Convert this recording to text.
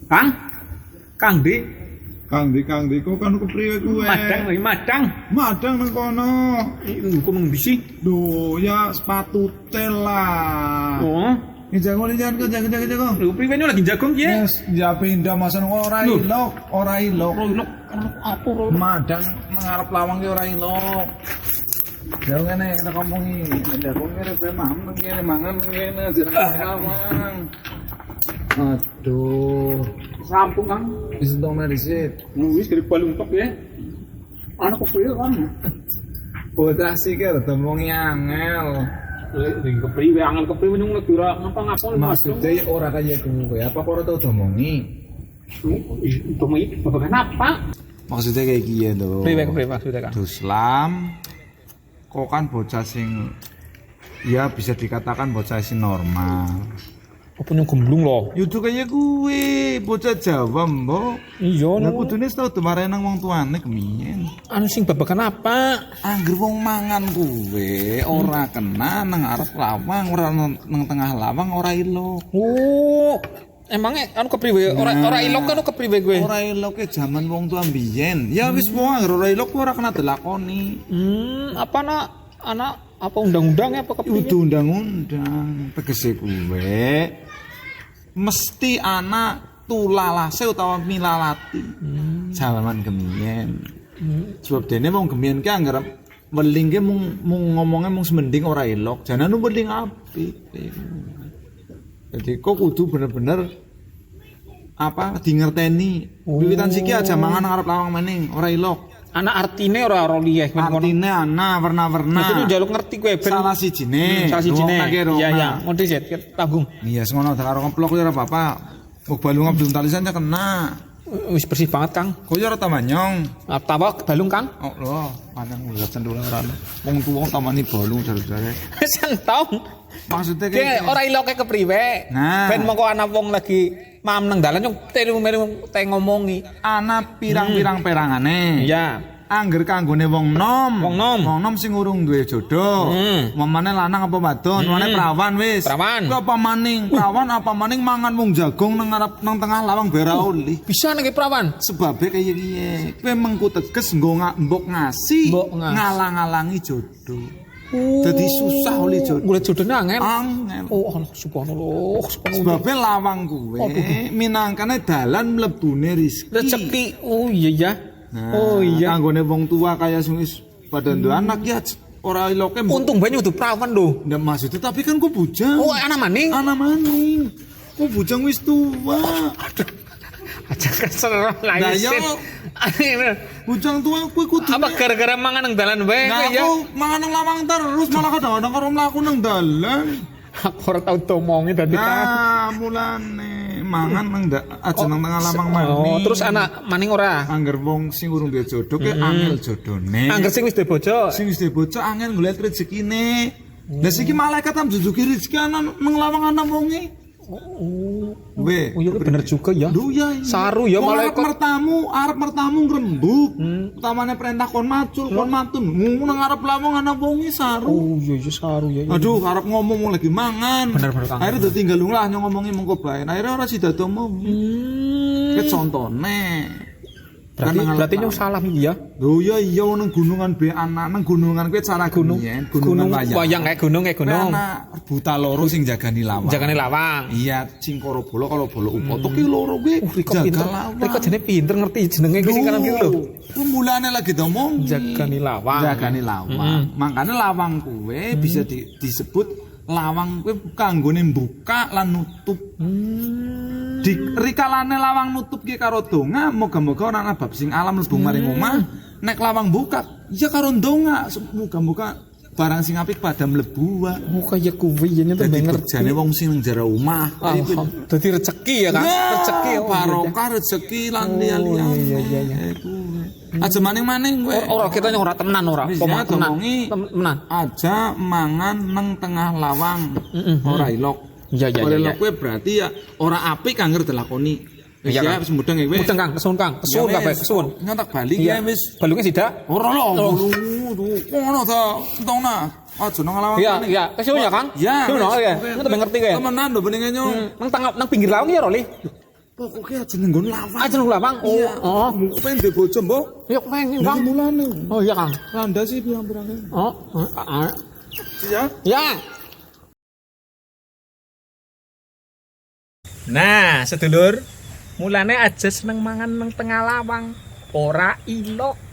Kang? Kang Di? Kang Di kok kan kepriwe kuwe? Madang. Madang nang kono. Iku mung bisi. Duh, ya sepatu tel lah. Oh. Ini jago. Lho priwe lagi jagung ya? Yes, ya pindah masa ora ilok. Apa ro? Madang ngarep lawang ki ora ilok. Ya ngene kita ngomongi, jagung kene pe maham ngene mangan ngene jeneng lawang. Aduh, Sampung Kang. wis entong risit. Wis dari balung tok ya. Ana kepriwe Kang? Bocah sik karo ngomongi angel. Ning kepriwe angel kepriwe nyung lagi ora ngapa-ngapa Maksudnya ora kaya kuwe, apa kok ora tau ngomongi? Itu mau babagan apa? Maksudnya kayak gini tuh. Priwe maksudnya Kang? Islam kok kan bocah sing ya bisa dikatakan bocah sing normal. Apa nyung gemblung loh? Yudu kaya kuwe, bocah Jawa mbok. Iya Lah no. kudune tau dimarahi nang wong tuane kemiyen. Anu sing babagan apa? Angger wong mangan kuwe ora kena nang arep lawang, ora nang tengah lawang ora ilok. Oh, emangnya anu kepriwe? Ora ilok kan kepriwe gue? Ora iloke jaman wong tua mbiyen. Ya wis wong angger ora ilok ora kena dilakoni. Apa anak apa undang-undangnya apa kepriwe? Kudu undang-undang tegese kuwe mesti ana tulalase utawa milalati. Jaman kemiyen. Sebab dene wong kemiyen ki anggar weling ki mung ngomongnya mung semending ora elok, janane weling apik. Jadi kok kudu bener-bener apa di ngerteni. Wiwitan siki aja mangan ngarep lawang maning, ora elok. Anak artine ora liyeh men kono. Artine ana warna-warna. Itu njaluk ngerti kowe ben. Salah sijine. Iya, ngerti set tanggung. Iya, ngono karo ngeplok ya ora apa-apa. Kok balung abdul talisan kena. Wis bersih banget, Kang. Kok ya ora tamanyong. Tawa balung, Kang. Oh lho, panjang ulah cendul ora. Wong tuwa tamani balung jare-jare. Sang tahu. Maksudnya kayak ora iloke kepriwe. Nah. Ben mengko ana wong lagi mam nang dalan nyung teru-meru te ngomongi. Ana pirang-pirang perangane. Iya. Angger kanggone wong nom. Wong nom sing urung duwe jodoh. Mamane lanang apa wadon, mamane prawan wis. Prawan. Ku apa maning? Prawan apa maning mangan wong jagung nang ngarep nang tengah lawang bera oli. Bisa nek prawan. Sebabe kaya piye? Kowe mengku teges nggo mbok ngasih ngalang-alangi jodoh. Jadi susah oleh jodoh. Golek jodone angel. Angel. Oh, subhanallah. Sebabe lawang kuwe minangkane dalan mlebune rezeki. Oh iya ya. Nah, oh iya. Kanggone wong tua kaya sing wis padha duwe anak ya ora iloke. Untung banyu udah perawan lho. Ndak maksudnya tapi kan ku bujang. Oh, anak maning. Ku bujang wis tua. Aja keserem lah nah, isin. Bujang tua kuwi kudu. Apa gara-gara mangan nang dalan wae nah, ya? Aku mangan nang lawang terus malah kadang-kadang karo mlaku nang dalan. Aku ora tau domongi dadi nah, mulane mangan nang aja nang tengah lawang maning. Oh, terus anak maning ora? Angger wong sing urung duwe jodoh ki angel jodone. Angger sing wis duwe bojo. Sing wis duwe bojo angel golek rezekine. Lah siki malaikat am jujuki rezeki ana nang lawang ana wonge. Oh iya bener juga ya. Duh ya. Saru ya malaikat. Arep mertamu ngrembug. Utamane perintah kon macul, kon mantun. Nang arep lawang ana wonge saru. Oh iya saru ya. Aduh, arep ngomong lagi mangan. Bener Kang. Akhire tinggal lah nyong ngomongi mengko bae. Akhire ora sida omong. Ket contone. Berarti nyong salah iki ya. Lho ya iya nang gunungan be anak nang gunungan kuwi cara gunung wayang kayak gunung. Ana buta loro sing jagani lawang. Jagane lawang. Iya, sing karo bola kalau bola upoto ki loro kuwi jaga lawang. Riko jane pinter ngerti jenenge ki sing kanan ki lho. Mulane lagi ngomong jagani lawang. Makane lawang kuwi bisa disebut lawang kuwi kanggone buka lan nutup. Di rikalane lawang nutup ki karo donga, moga-moga ora ana bab sing alam mlebu maring omah. Nek lawang buka, ya karo ndonga, moga-moga barang sing apik pada mlebu wae. Oh kaya kuwi yen to ngerti. Jane wong sing nang jero omah. Dadi rezeki ya kan? Rezeki barokah rezeki lan liya-liya. Iya. Aja maning-maning kowe. Ora kita ora tenan ora. Tenan. Aja mangan nang tengah lawang. Ora ilok. Iya. Kalau kowe berarti ya ora apik kanggo dilakoni. Wis ya wis mudeng kowe. Mudeng Kang, kesuwun kabeh, kesuwun. Ngantak bali ya wis. Balunge sidak? Ora lho. Ngono ta, entongna. Aja nang lawang. Iya. Kesuwun ya Kang? Iya. Ngono ya. Ngerti kowe. Temenan lho beninge nyong. Nang pinggir lawang ya ora li. Pokoknya aja nenggon lawang. Aja nang lawang. Iya. Oh. Mung pengen duwe bojo, Mbok. Ya pengen, Lah Bang. mulane. Oh iya, Kang. Landasi pirang-pirang. Oh. Iya. Ya. Nah, sedulur, mulane aja seneng mangan nang tengah lawang, ora ilok.